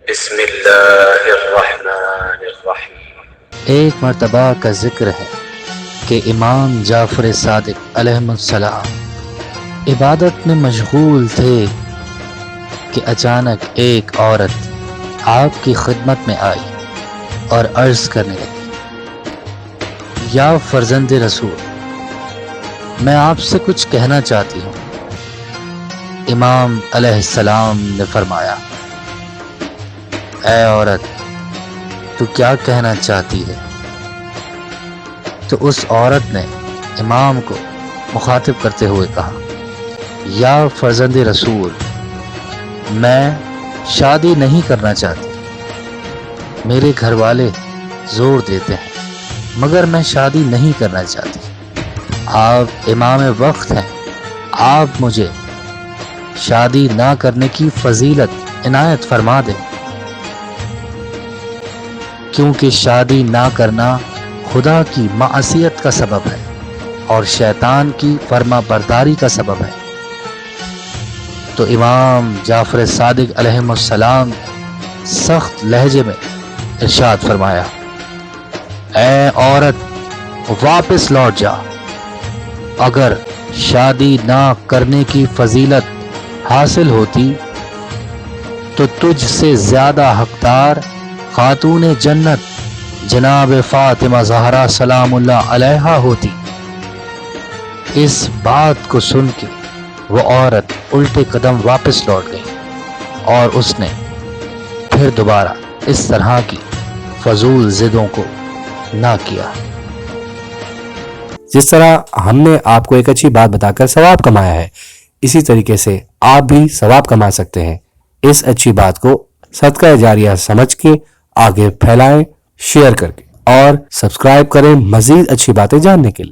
بسم اللہ الرحمن الرحیم۔ ایک مرتبہ کا ذکر ہے کہ امام جعفر صادق علیہ السلام عبادت میں مشغول تھے کہ اچانک ایک عورت آپ کی خدمت میں آئی اور عرض کرنے لگی، یا فرزند رسول، میں آپ سے کچھ کہنا چاہتی ہوں۔ امام علیہ السلام نے فرمایا، اے عورت، تو کیا کہنا چاہتی ہے؟ تو اس عورت نے امام کو مخاطب کرتے ہوئے کہا، یا فرزند رسول، میں شادی نہیں کرنا چاہتی، میرے گھر والے زور دیتے ہیں مگر میں شادی نہیں کرنا چاہتی۔ آپ امام وقت ہیں، آپ مجھے شادی نہ کرنے کی فضیلت عنایت فرما دیں، کیونکہ شادی نہ کرنا خدا کی معصیت کا سبب ہے اور شیطان کی فرما برداری کا سبب ہے۔ تو امام جعفر صادق علیہ السلام نے سخت لہجے میں ارشاد فرمایا، اے عورت، واپس لوٹ جا، اگر شادی نہ کرنے کی فضیلت حاصل ہوتی تو تجھ سے زیادہ حقدار خاتون جنت جناب فاطمہ زہرا سلام اللہ علیہا ہوتی۔ اس بات کو سن کے وہ عورت الٹے قدم واپس لوٹ گئی اور اس نے پھر دوبارہ اس طرح کی فضول ضدوں کو نہ کیا۔ جس طرح ہم نے آپ کو ایک اچھی بات بتا کر ثواب کمایا ہے، اسی طریقے سے آپ بھی ثواب کما سکتے ہیں۔ اس اچھی بات کو صدقہ جاریہ سمجھ کے آگے پھیلائیں، شیئر کر کے، اور سبسکرائب کریں مزید اچھی باتیں جاننے کے لیے۔